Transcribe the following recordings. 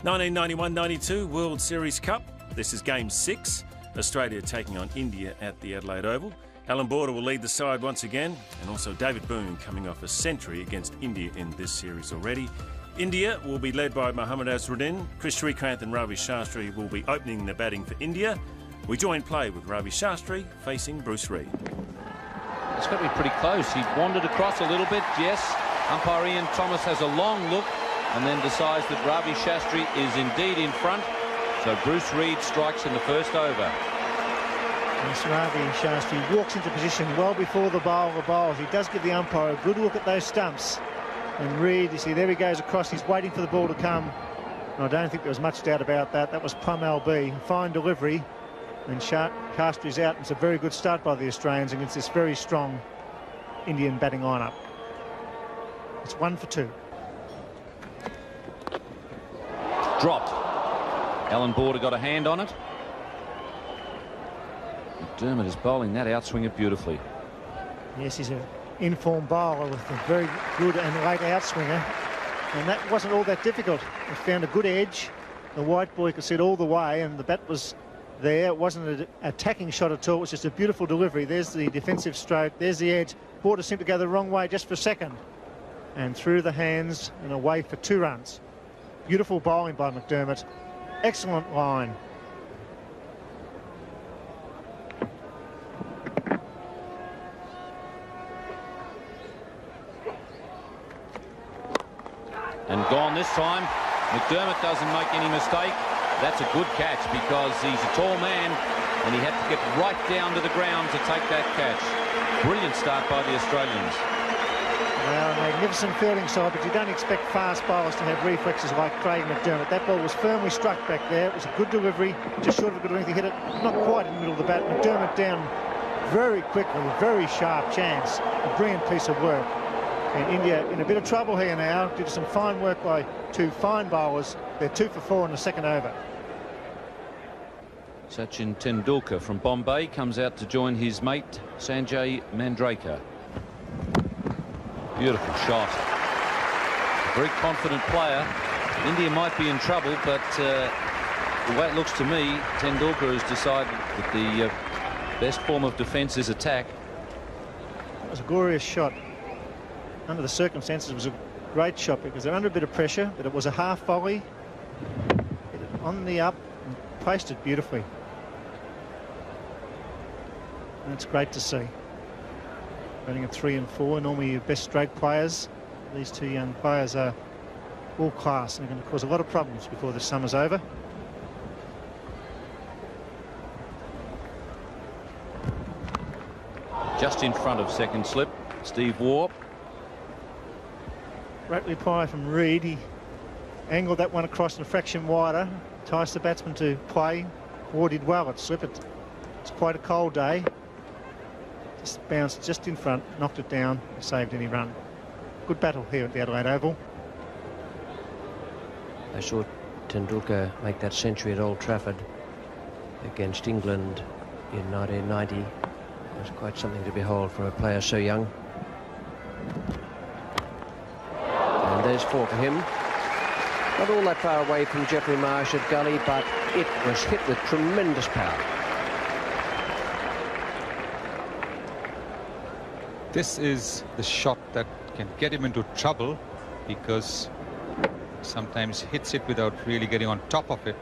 1991-92 World Series Cup. This is Game 6. Australia taking on India at the Adelaide Oval. Alan Border will lead the side once again, and also David Boone coming off a century against India in this series already. India will be led by Mohammad Azharuddin. Chris Srikanth and Ravi Shastri will be opening the batting for India. We join play with Ravi Shastri facing Bruce Reid. It's got to be pretty close. He wandered across a little bit, yes. Umpire Ian Thomas has a long look and then decides that Ravi Shastri is indeed in front. So Bruce Reid strikes in the first over. Yes, Ravi Shastri walks into position well before the bowler bowls. He does give the umpire a good look at those stumps. And Reid, you see, there he goes across. He's waiting for the ball to come. And I don't think there was much doubt about that. That was plum LB. Fine delivery. And Shastri's out. It's a very good start by the Australians against this very strong Indian batting lineup. It's 1 for 2. Dropped. Alan Border got a hand on it. McDermott is bowling that outswinger beautifully. Yes, he's an informed bowler with a very good and late outswinger. And that wasn't all that difficult. He found a good edge. The white boy could see it all the way, and the bat was there. It wasn't an attacking shot at all. It was just a beautiful delivery. There's the defensive stroke. There's the edge. Border seemed to go the wrong way just for a second. And through the hands and away for 2 runs. Beautiful bowling by McDermott. Excellent line. And gone this time. McDermott doesn't make any mistake. That's a good catch because he's a tall man and he had to get right down to the ground to take that catch. Brilliant start by the Australians. Well, magnificent fielding side, but you don't expect fast bowlers to have reflexes like Craig McDermott. That ball was firmly struck back there. It was a good delivery, just short of a good length. He hit it not quite in the middle of the bat. McDermott down very quickly, very sharp chance. A brilliant piece of work. And India in a bit of trouble here now due to some fine work by 2 fine bowlers. They're 2 for 4 in the second over. Sachin Tendulkar from Bombay comes out to join his mate Sanjay Mandraker. Beautiful shot. A very confident player. India might be in trouble, but the way it looks to me, Tendulkar has decided that the best form of defence is attack. It was a glorious shot. Under the circumstances, it was a great shot because they're under a bit of pressure, but it was a half volley. Hit it on the up and placed it beautifully. And it's great to see. Running at 3 and 4, normally your best stroke players. These 2 young players are all class and are going to cause a lot of problems before the summer's over. Just in front of second slip, Steve Waugh. Great reply from Reid. He angled that one across and a fraction wider, enticed the batsman to play. Waugh did well at slip. It's quite a cold day. Just bounced just in front, knocked it down, saved any run. Good battle here at the Adelaide Oval. I saw Tendulkar make that century at Old Trafford against England in 1990. It was quite something to behold for a player so young. And there's 4 for him. Not all that far away from Geoffrey Marsh at Gully, but it was hit with tremendous power. This is the shot that can get him into trouble because sometimes hits it without really getting on top of it,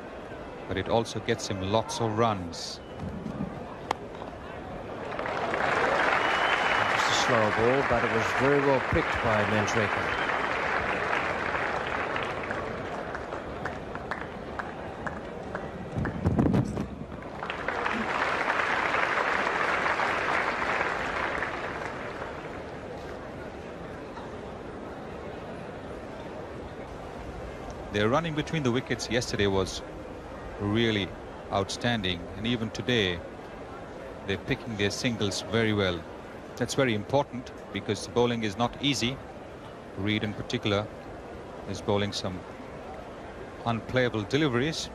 but it also gets him lots of runs. Just a slower ball, but it was very well picked by Mandraker. Their running between the wickets yesterday was really outstanding, and even today they're picking their singles very well. That's very important because the bowling is not easy. Reid in particular is bowling some unplayable deliveries,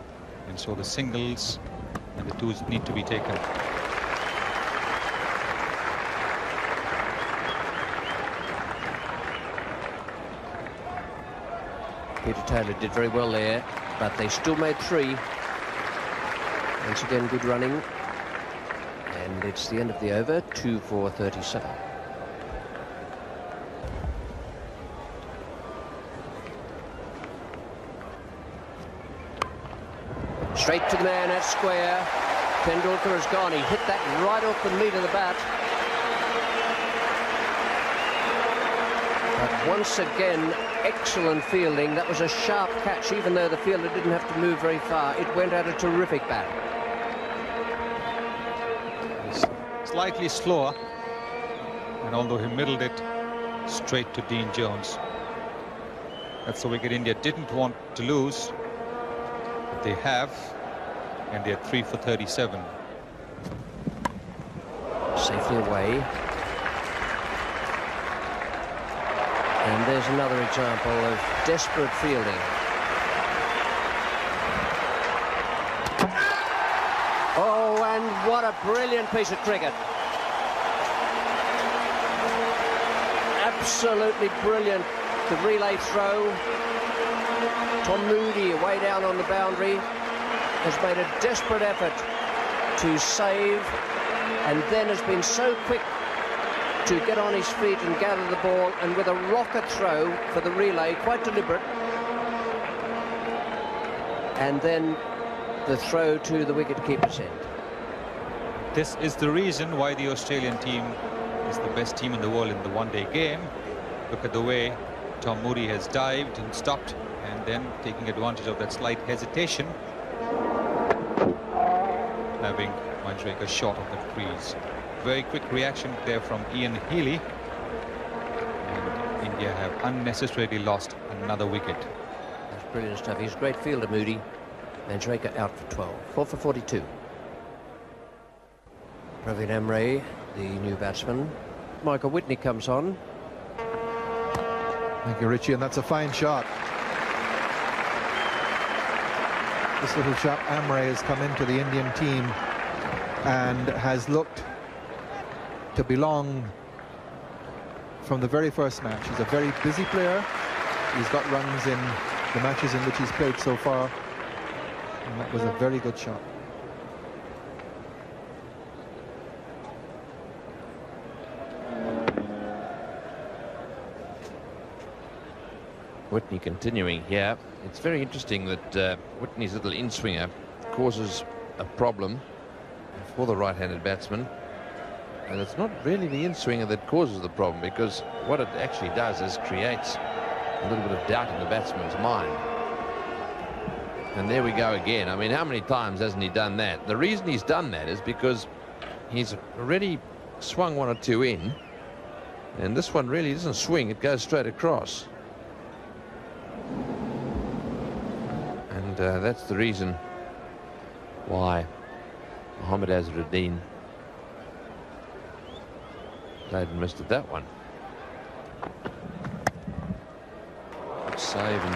and so the singles and the twos need to be taken. Peter Taylor did very well there, but they still made 3. Once again, good running. And it's the end of the over, 2-4-37. Straight to the man at square. Tendulkar has gone. He hit that right off the meat of the bat. But once again, excellent fielding. That was a sharp catch, even though the fielder didn't have to move very far. It went at a terrific bat. Slightly slower, and although he middled it straight to Dean Jones. That's the wicket India didn't want to lose, but they have, and they're 3 for 37. Safely away. And there's another example of desperate fielding. Oh, and what a brilliant piece of cricket. Absolutely brilliant. The relay throw. Tom Moody, way down on the boundary, has made a desperate effort to save, and then has been so quick to get on his feet and gather the ball, and with a rocket throw for the relay, quite deliberate. And then the throw to the wicket-keeper's end. This is the reason why the Australian team is the best team in the world in the one-day game. Look at the way Tom Moody has dived and stopped, and then taking advantage of that slight hesitation, having Manjrekar short of the crease. Very quick reaction there from Ian Healy, and India have unnecessarily lost another wicket. That's brilliant stuff. He's a great fielder, Moody. Manjrekar out for 12. 4 for 42. Praveen Amre, the new batsman. Michael Whitney comes on. Thank you, Richie, and that's a fine shot. This little chap, Amre, has come into the Indian team and has looked to belong from the very first match. He's a very busy player. He's got runs in the matches in which he's played so far, and that was a very good shot. Whitney continuing here. It's very interesting that Whitney's little in-swinger causes a problem for the right-handed batsman. And it's not really the in-swinger that causes the problem, because what it actually does is creates a little bit of doubt in the batsman's mind. And there we go again. I mean, how many times hasn't he done that? The reason he's done that is because he's already swung 1 or 2 in, and this one really doesn't swing, it goes straight across. And that's the reason why Mohammad Azharuddin played and missed at that one. Good save, and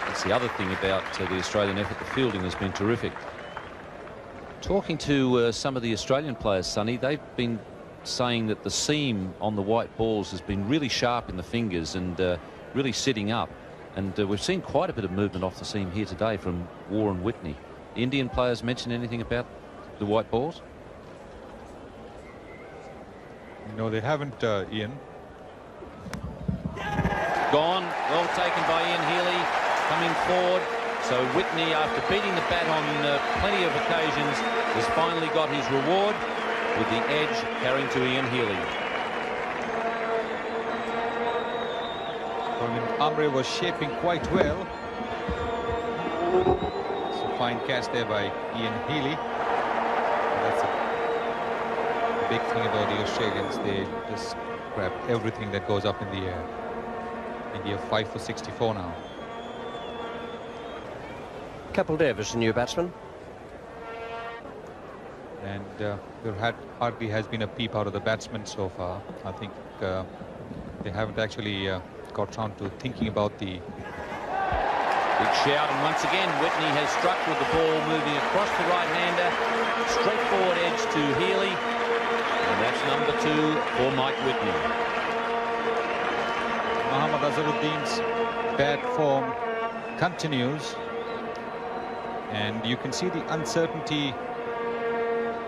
that's the other thing about the Australian effort. The fielding has been terrific. Talking to some of the Australian players, Sonny, they've been saying that the seam on the white balls has been really sharp in the fingers and really sitting up. And we've seen quite a bit of movement off the seam here today from Warren Whitney. Indian players mention anything about the white balls? No, they haven't, Ian. Gone. Well taken by Ian Healy, coming forward. So Whitney, after beating the bat on plenty of occasions, has finally got his reward with the edge carrying to Ian Healy. Amre was shaping quite well. It's a fine catch there by Ian Healy. That's a big thing about the Australians. They just grab everything that goes up in the air. India 5 for 64 now. Kapil Dev is the new batsman. And there hardly has been a peep out of the batsmen so far. I think they haven't actually got round to thinking about the... Big shout, and once again Whitney has struck with the ball moving across the right-hander. Straightforward edge to Healy, and that's number 2 for Mike Whitney. Mohammad Azharuddin's bad form continues, and you can see the uncertainty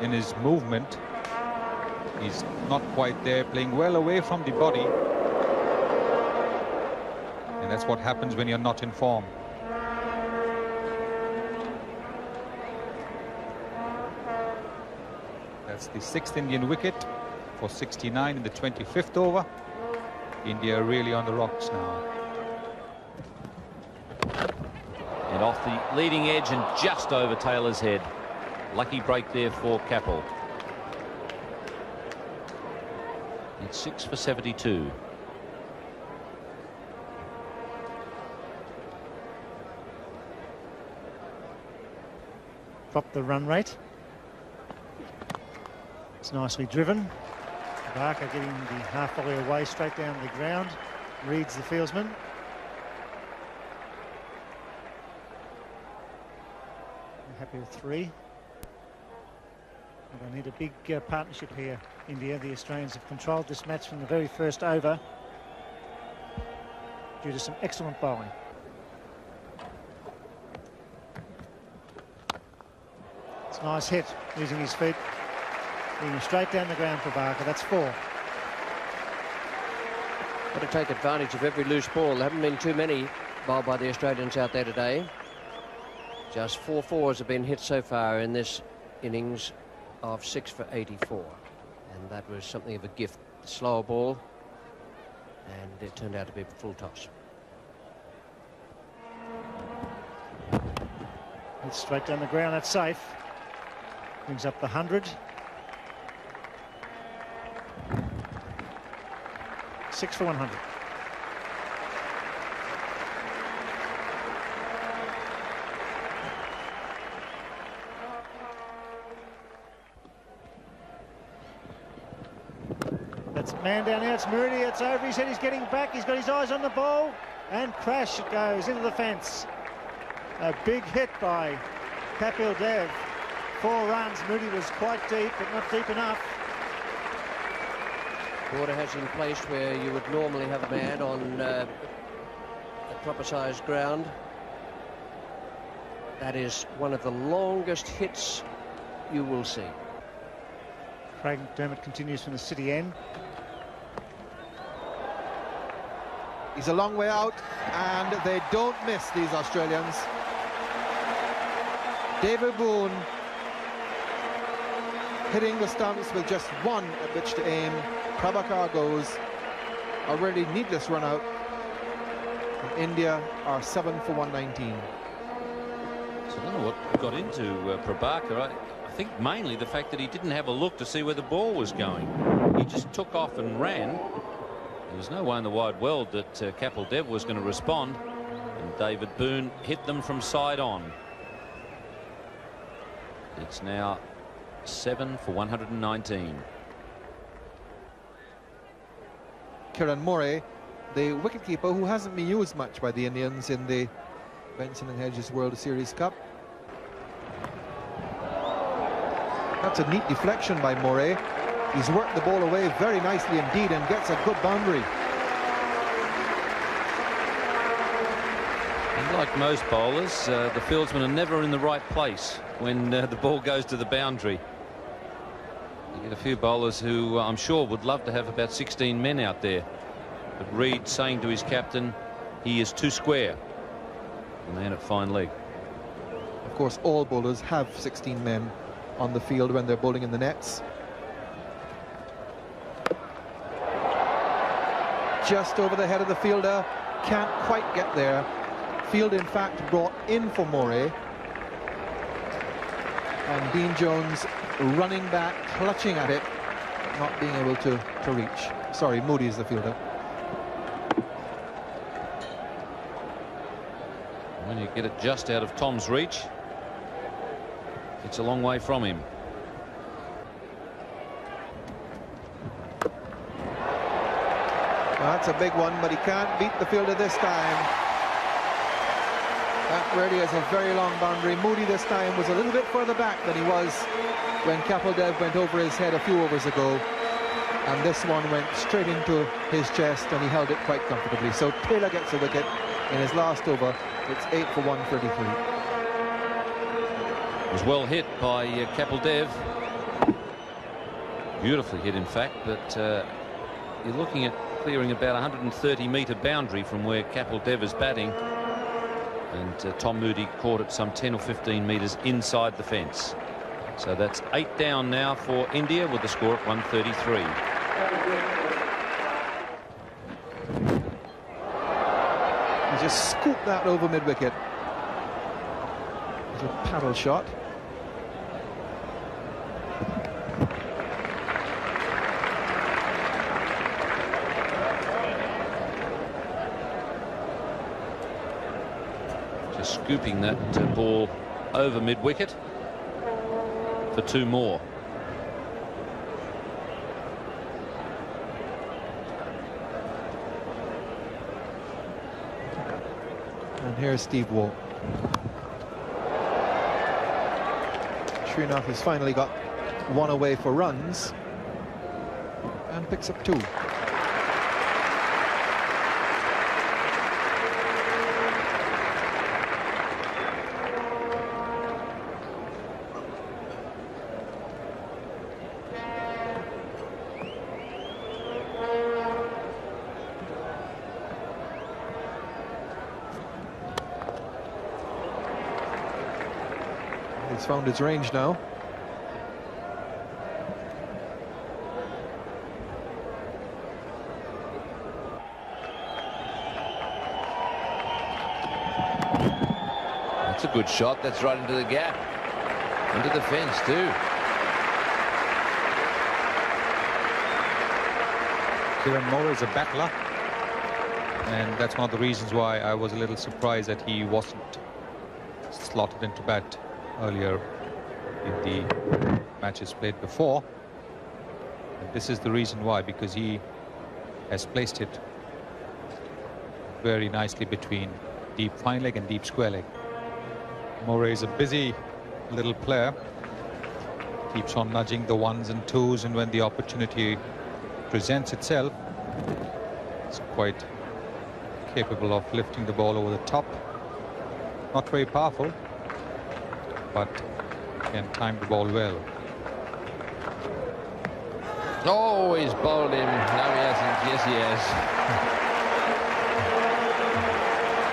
in his movement. He's not quite there, playing well away from the body, and that's what happens when you're not in form. That's the 6th Indian wicket for 69 in the 25th over. India really on the rocks now. And off the leading edge and just over Taylor's head. Lucky break there for Capel. It's 6 for 72. Dropped the run rate. It's nicely driven. Barker getting the half volley away straight down the ground. Reads the fieldsman. Happy with 3. And they need a big partnership here, India. The Australians have controlled this match from the very first over due to some excellent bowling. It's a nice hit using his feet. Leading straight down the ground for Barker. That's 4. Got to take advantage of every loose ball. There haven't been too many bowled by the Australians out there today. Just 4 fours have been hit so far in this innings of 6 for 84. And that was something of a gift. The slower ball. And it turned out to be a full toss. It's straight down the ground. That's safe. Brings up the 100. 6 for 100. That's man down now. It's Moody. It's over his head. He's getting back. He's got his eyes on the ball. And crash it goes into the fence. A big hit by Kapil Dev. 4 runs. Moody was quite deep, but not deep enough. Border has in place where you would normally have a man on a proper sized ground. That is one of the longest hits you will see. Craig McDermott continues from the city end. He's a long way out, and they don't miss, these Australians. David Boone hitting the stumps with just 1 at which to aim. Prabhakar goes. A really needless run out. And India are 7 for 119. So I don't know what got into Prabhakar. I think mainly the fact that he didn't have a look to see where the ball was going. He just took off and ran. There was no way in the wide world that Kapil Dev was going to respond. And David Boone hit them from side on. It's now 7 for 119. Kiran More, the wicketkeeper who hasn't been used much by the Indians in the Benson and Hedges World Series Cup. That's a neat deflection by More. He's worked the ball away very nicely indeed and gets a good boundary. And like most bowlers, the fieldsmen are never in the right place when the ball goes to the boundary. You get a few bowlers who I'm sure would love to have about 16 men out there. But Reed saying to his captain, he is too square. The man at fine leg. Of course, all bowlers have 16 men on the field when they're bowling in the nets. Just over the head of the fielder, can't quite get there. Field, in fact, brought in for More. And Dean Jones running back, clutching at it, not being able to reach. Sorry, Moody is the fielder. When you get it just out of Tom's reach, it's a long way from him. Well, that's a big one, but he can't beat the fielder this time. That really is a very long boundary. Moody this time was a little bit further back than he was when Kapil Dev went over his head a few overs ago. And this one went straight into his chest and he held it quite comfortably. So Taylor gets a wicket in his last over It's 8 for 133. It was well hit by Kapildev. Beautifully hit, in fact, but you're looking at clearing about 130-metre boundary from where Kapildev is batting, and Tom Moody caught it some 10 or 15 metres inside the fence. So that's 8 down now for India with the score at 133. He just scooped that over mid-wicket. Little paddle shot. Just scooping that ball over mid-wicket for 2 more. And here's Steve Waugh. Srinath has finally got 1 away for runs and picks up 2. He's found his range now. That's a good shot. That's right into the gap. Into the fence too. Kiran Moore is a battler, and that's one of the reasons why I was a little surprised that he wasn't slotted into bat earlier in the matches played before. And this is the reason why, because he has placed it very nicely between deep fine leg and deep square leg. Moray is a busy little player, keeps on nudging the 1s and 2s, and when the opportunity presents itself, it's quite capable of lifting the ball over the top. Not very powerful, but can time the ball well. Oh, he's bowled him. No, he hasn't. Yes, he has.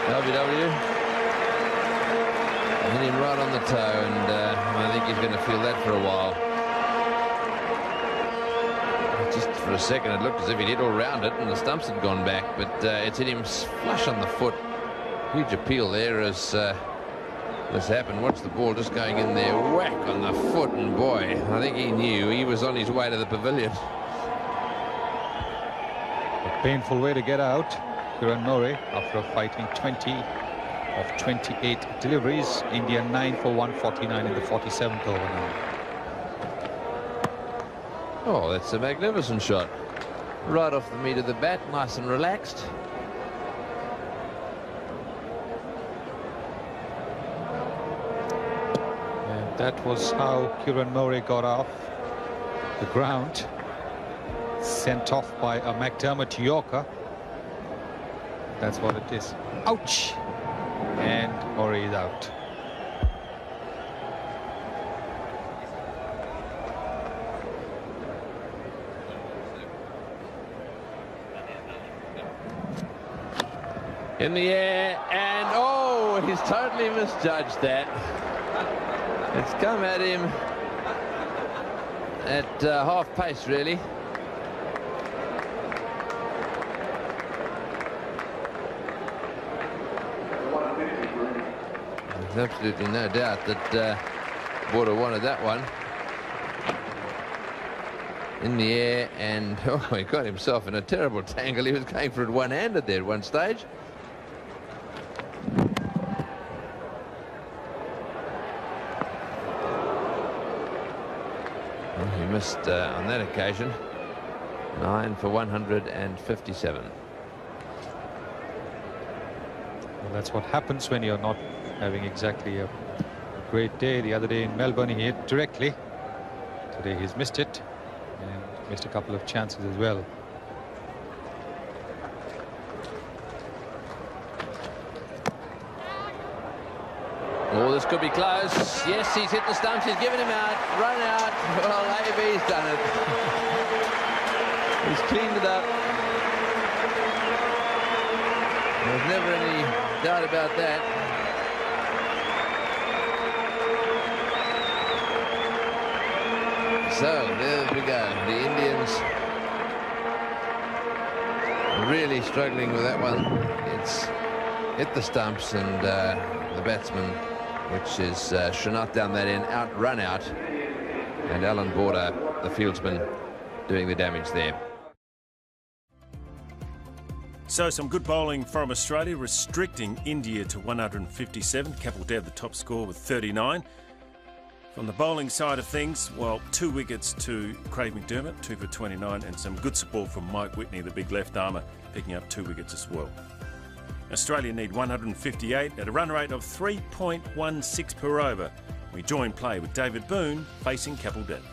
WW. Hit him right on the toe, and I think he's going to feel that for a while. Just for a second, it looked as if he'd hit all round it, and the stumps had gone back, but it's hit him flush on the foot. Huge appeal there as this happened. Watch the ball just going in there, whack on the foot, and boy, I think he knew he was on his way to the pavilion. A painful way to get out. Kiran Murray, after fighting 20 of 28 deliveries, India 9 for 149 in the 47th over now. Oh, that's a magnificent shot. Right off the meat of the bat, nice and relaxed. And that was how Kiran Murray got off the ground. Sent off by a McDermott Yorker. That's what it is. Ouch! And Murray is out. In the air, and oh, he's totally misjudged that. It's come at him at half pace, really. There's absolutely no doubt that Border wanted that one. In the air, and oh, he got himself in a terrible tangle. He was going for it one-handed there at one stage. Well, he missed on that occasion. 9 for 157. Well, that's what happens when you're not having exactly a great day. The other day in Melbourne he hit directly. Today he's missed it and missed a couple of chances as well. Oh, this could be close. Yes, he's hit the stumps. He's given him out. Run out. Well, AB's done it. He's cleaned it up. There's never any doubt about that. So, there we go. The Indians really struggling with that one. It's hit the stumps, and the batsman, which is Srinath down that end, run out, and Alan Border, the fieldsman, doing the damage there. So some good bowling from Australia, restricting India to 157. Kapil Dev the top score with 39. From the bowling side of things, well, 2 wickets to Craig McDermott, 2 for 29, and some good support from Mike Whitney, the big left armour, picking up 2 wickets as well. Australia need 158 at a run rate of 3.16 per over. We join play with David Boone facing Kapil Dev.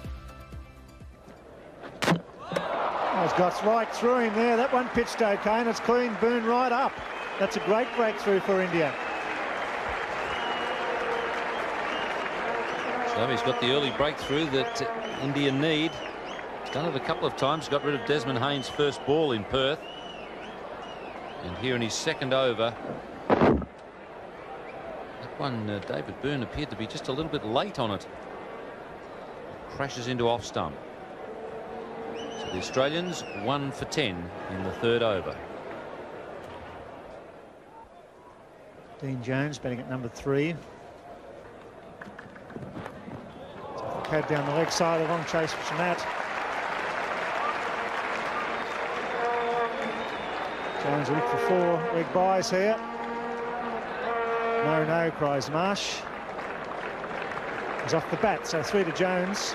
Oh, it's got right through him there. That one pitched okay, and it's cleaned Boone right up. That's a great breakthrough for India. So he's got the early breakthrough that India need. He's done it a couple of times. Got rid of Desmond Haynes' first ball in Perth. And here in his second over, that one, David Boone appeared to be just a little bit late on it. Crashes into off stump. So the Australians 1 for 10 in the third over. Dean Jones batting at number 3. Pad down the leg side, a long chase from Matt. Jones will look for 4 leg buys here. No, no, cries Marsh. He's off the bat, so 3 to Jones.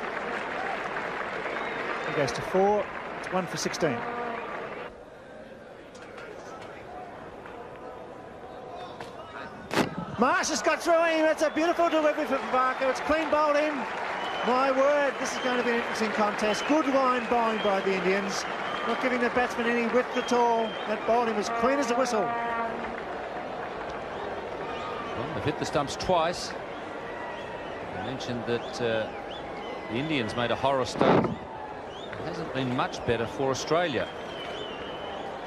He goes to 4. It's 1 for 16. Marsh has got through him. It's a beautiful delivery from Barker. It's clean bowled in. My word, this is going to be an interesting contest. Good line bowling by the Indians. Not giving the batsman any width at all. That bowling was clean as a whistle. Well, they've hit the stumps twice. I mentioned that the Indians made a horror start. It hasn't been much better for Australia.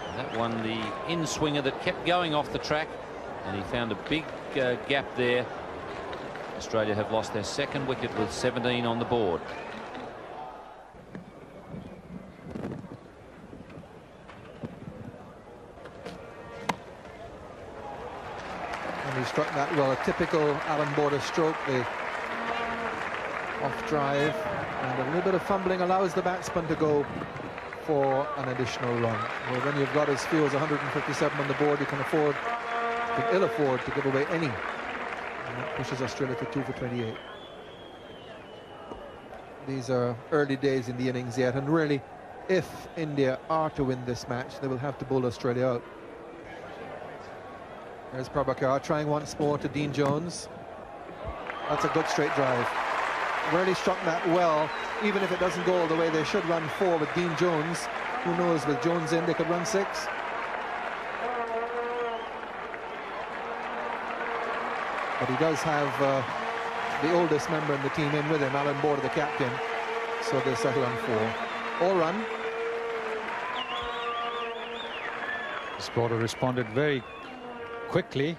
And that one, the in-swinger that kept going off the track, and he found a big gap there. Australia have lost their second wicket with 17 on the board. And he struck that well, a typical Alan Border stroke, the off drive, and a little bit of fumbling allows the batsman to go for an additional run. Well, when you've got as few as 157 on the board, you can ill afford to give away any. And that pushes Australia to 2 for 28. These are early days in the innings yet, and really, if India are to win this match, they will have to bowl Australia out. There's Prabhakar trying once more to Dean Jones. That's a good straight drive. Really struck that well, even if it doesn't go all the way. They should run 4 with Dean Jones. Who knows, with Jones in, they could run 6. But he does have the oldest member in the team in with him, Alan Border, the captain. So they settle on 4. All run. Border responded very quickly.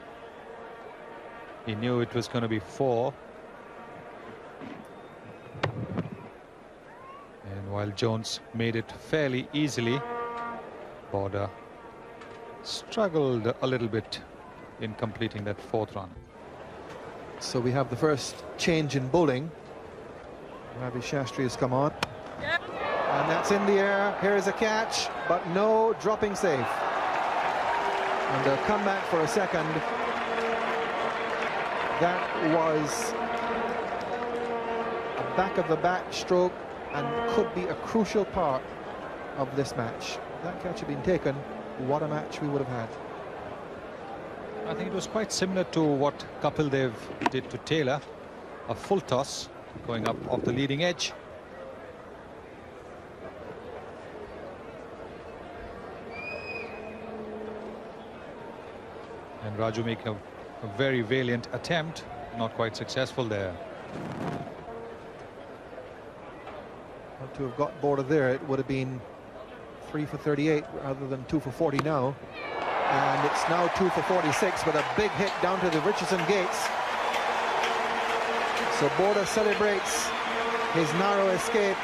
He knew it was going to be 4. And while Jones made it fairly easily, Border struggled a little bit in completing that 4th run. So we have the first change in bowling. Ravi Shastri has come on. And that's in the air. Here is a catch, but no dropping safe. And they'll come back for a second. That was a back of the bat stroke and could be a crucial part of this match. If that catch had been taken, what a match we would have had. I think it was quite similar to what Kapil Dev did to Taylor. A full toss going up off the leading edge. And Raju making a very valiant attempt. not quite successful there. Well, to have got Border there, it would have been 3 for 38 rather than 2 for 40 now. And it's now 2 for 46 with a big hit down to the Richardson gates. So Border celebrates his narrow escape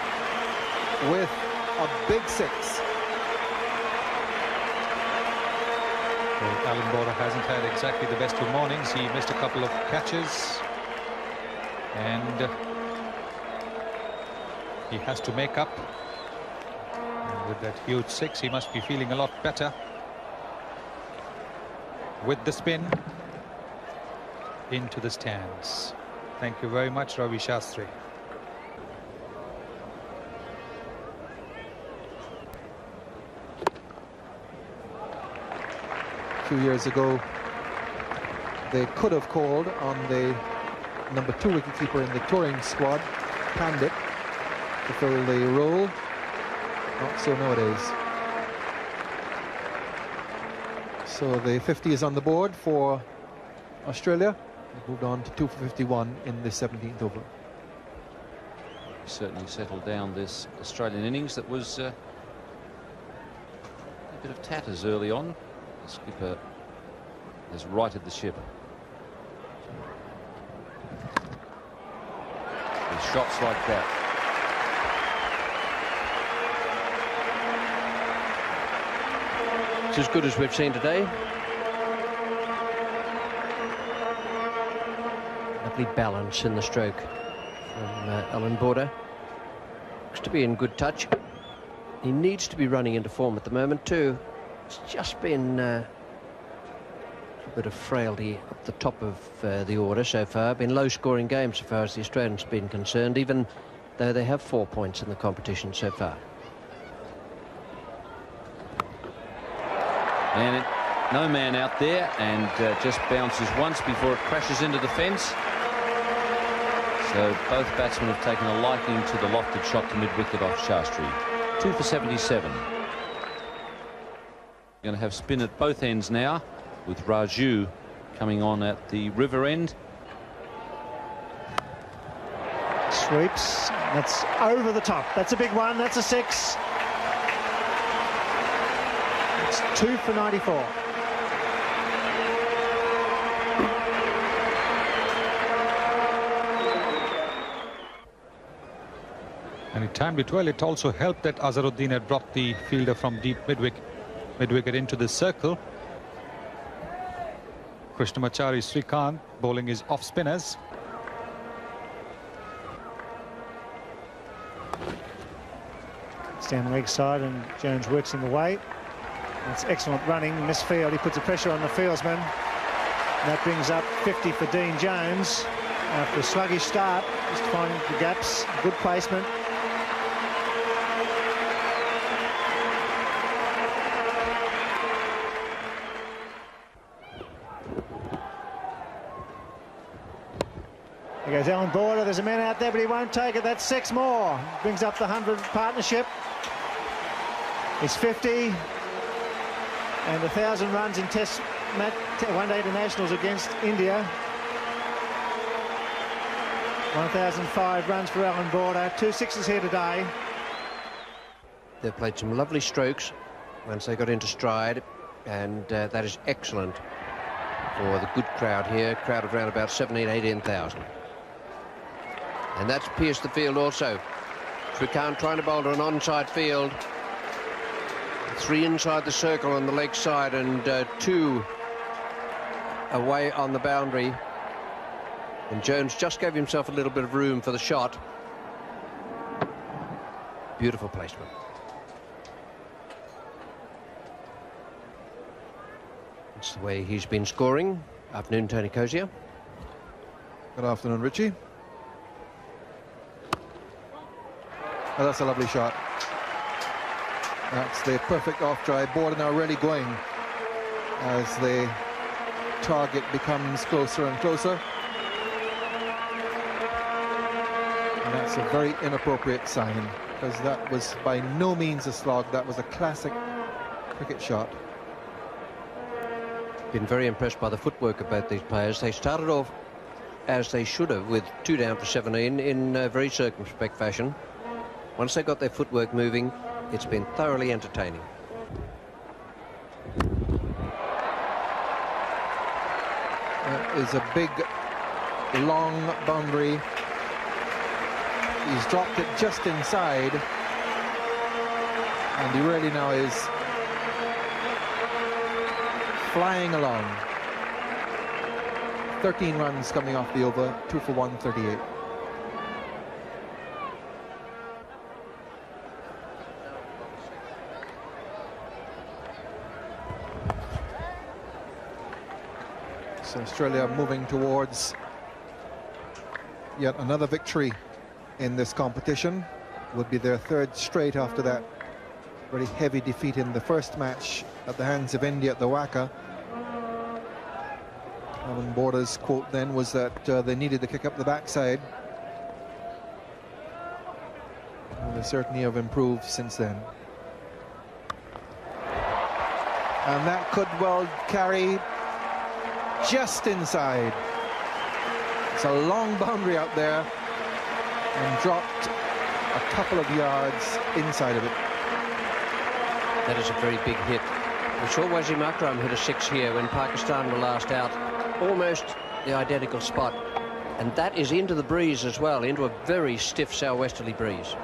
with a big 6. Well, Alan Border hasn't had exactly the best of mornings. He missed a couple of catches, and he has to make up. And with that huge 6, he must be feeling a lot better. With the spin into the stands. Thank you very much, Ravi Shastri. A few years ago, they could have called on the number 2 wicketkeeper in the touring squad, Pandit, to fill the role. Not so nowadays. So the 50 is on the board for Australia. They've moved on to 2 for 51 in the 17th over. Certainly settled down this Australian innings that was a bit of tatters early on. The skipper has righted the ship. With shots like that. It's as good as we've seen today. Lovely balance in the stroke from Alan Border. Looks to be in good touch. He needs to be running into form at the moment too. It's just been a bit of frailty up the top of the order so far. Been low-scoring games so far as the Australians have been concerned, even though they have 4 points in the competition so far. And no man out there, and just bounces once before it crashes into the fence. So both batsmen have taken a liking to the lofted shot to mid-wicket off Shastri. 2 for 77. Going to have spin at both ends now, with Raju coming on at the river end. Sweeps. That's over the top. That's a big one. That's a 6. It's 2 for 94. And he timed it well. It also helped that Azharuddin had dropped the fielder from deep mid-wicket into the circle. Krishnamachari Srikanth bowling his off-spinners. It's down the leg side and Jones works in the way. That's excellent running. Misfield. He puts the pressure on the fieldsman. And that brings up 50 for Dean Jones. After a sluggish start, just finding the gaps. Good placement. There goes Alan Border. There's a man out there, but he won't take it. That's 6 more. Brings up the 100 partnership. It's 50. And 1,000 runs in Test one-day internationals against India. 1,005 runs for Alan Border. 2 6s here today. They've played some lovely strokes once they got into stride, and that is excellent for the good crowd here. Crowd of around about 18,000. And that's pierced the field also. Srikanth trying to bowl to an onside field. 3 inside the circle on the leg side and 2 away on the boundary. And Jones just gave himself a little bit of room for the shot. Beautiful placement. That's the way he's been scoring. Afternoon, Tony Cozier. Good afternoon, Richie. Oh, that's a lovely shot. That's the perfect off-drive. Border now really going as the target becomes closer and closer. And that's a very inappropriate sign, because that was by no means a slog. That was a classic cricket shot. Been very impressed by the footwork of both these players. They started off as they should have, with 2 down for 17 in a very circumspect fashion. Once they got their footwork moving, it's been thoroughly entertaining. That is a big, long boundary. He's dropped it just inside, and he really now is flying along. 13 runs coming off the over, 2 for 138. So Australia moving towards yet another victory in this competition. Would be their 3rd straight after that very heavy defeat in the first match at the hands of India at the Wacker. Alan Border's quote then was that they needed to kick up the backside. And they certainly have improved since then. And that could well carry just inside. It's a long boundary out there, and dropped a couple of yards inside of it. That is a very big hit. We saw Wasim Akram hit a 6 here when Pakistan were last out. Almost the identical spot. And that is into the breeze as well, into a very stiff southwesterly breeze.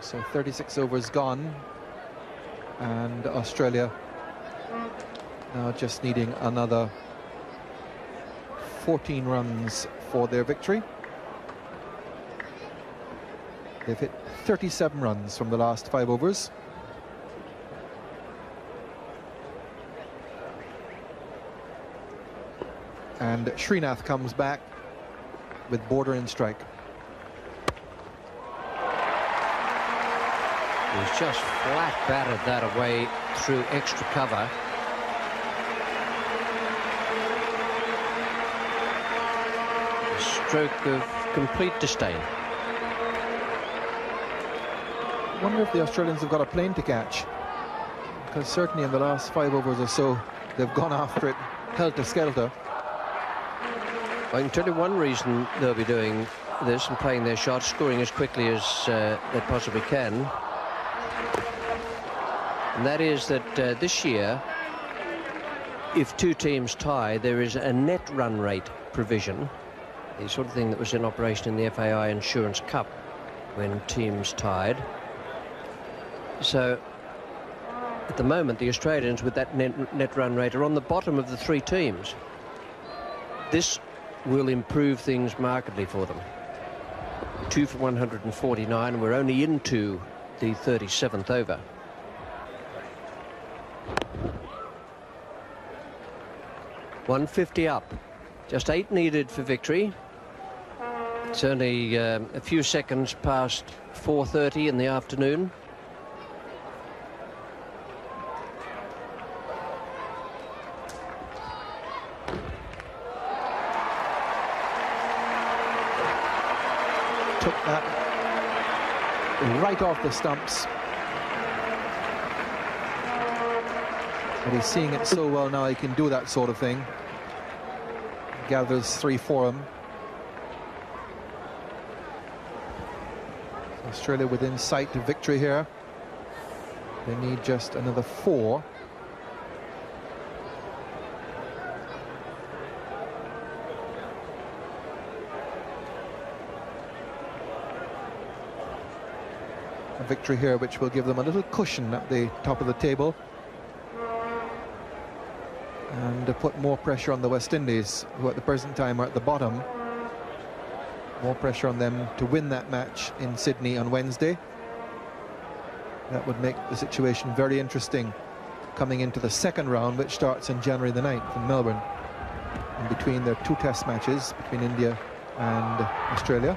So 36 overs gone, and Australia now just needing another 14 runs for their victory. They've hit 37 runs from the last 5 overs. And Srinath comes back with Border in strike. He's just flat batted that away through extra cover. A stroke of complete disdain. I wonder if the Australians have got a plane to catch, because certainly in the last 5 overs or so they've gone after it helter-skelter. I can tell you one reason they'll be doing this and playing their shots, scoring as quickly as they possibly can. And that is that this year, if 2 teams tie, there is a net run rate provision, the sort of thing that was in operation in the FAI Insurance Cup when teams tied. So at the moment, the Australians with that net run rate are on the bottom of the 3 teams. This will improve things markedly for them. 2 for 149. We're only into the 37th over. .150 up. Just 8 needed for victory. It's only a few seconds past 4:30 in the afternoon. Took that right off the stumps. But he's seeing it so well now, he can do that sort of thing. Gathers 3 for him. Australia within sight of victory here. They need just another 4. A victory here which will give them a little cushion at the top of the table, and to put more pressure on the West Indies, who at the present time are at the bottom. More pressure on them to win that match in Sydney on Wednesday. That would make the situation very interesting coming into the 2nd round, which starts on January the 9th in Melbourne, in between their 2 test matches between India and Australia.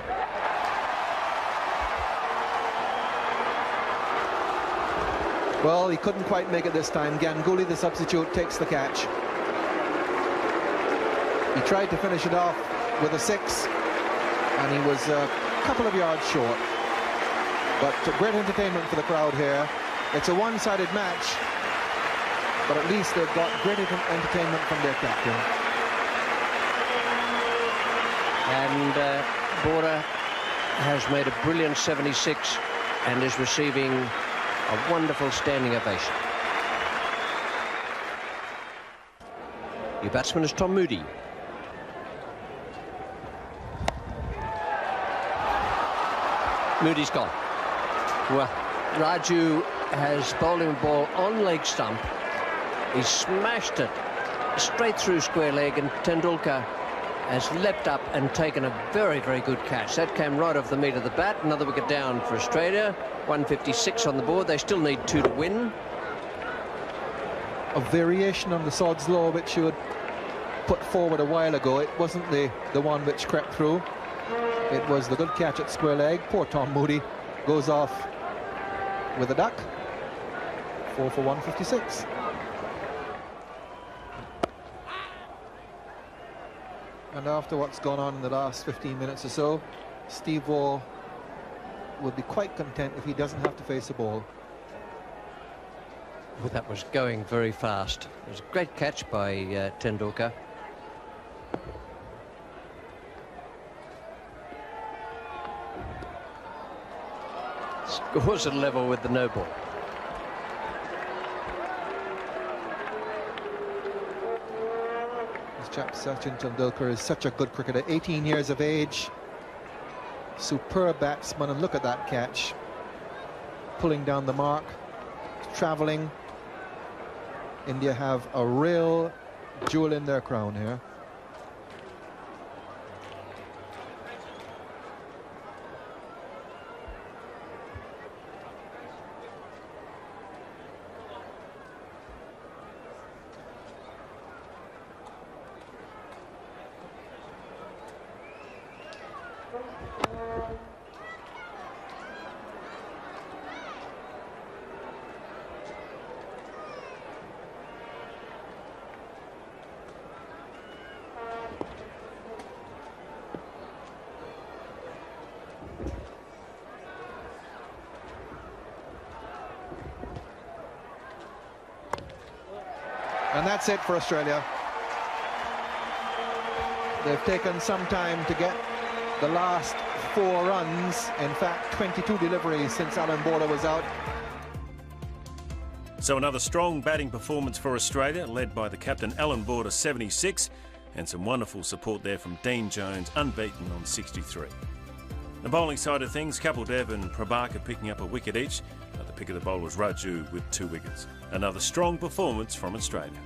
Well, he couldn't quite make it this time. Ganguly, the substitute, takes the catch. He tried to finish it off with a 6, and he was a couple of yards short. But great entertainment for the crowd here. It's a one-sided match, but at least they've got great entertainment from their captain. And Bora has made a brilliant 76 and is receiving a wonderful standing ovation. Your batsman is Tom Moody. Moody's gone. Well, Raju has bowled him a ball on leg stump. He smashed it straight through square leg, and Tendulkar has leapt up and taken a very, very good catch. That came right off the meat of the bat. Another wicket down for Australia. 156 on the board. They still need 2 to win. A variation on the Sod's Law which you had put forward a while ago. It wasn't the one which crept through. It was the good catch at square leg. Poor Tom Moody goes off with a duck. 4 for 156. And after what's gone on in the last 15 minutes or so, Steve Waugh would be quite content if he doesn't have to face a ball. Well, that was going very fast. It was a great catch by Tendulkar. Scores at level with the no ball. This chap Sachin Tendulkar is such a good cricketer, 18 years of age, superb batsman, and look at that catch, pulling down the mark, travelling. India have a real jewel in their crown here. And that's it for Australia. They've taken some time to get the last 4 runs. In fact, 22 deliveries since Alan Border was out. So another strong batting performance for Australia, led by the captain Alan Border, 76, and some wonderful support there from Dean Jones, unbeaten on 63. The bowling side of things, Kapil Dev and Prabhakar picking up a wicket each. At the pick of the bowlers, Raju with 2 wickets. Another strong performance from Australia.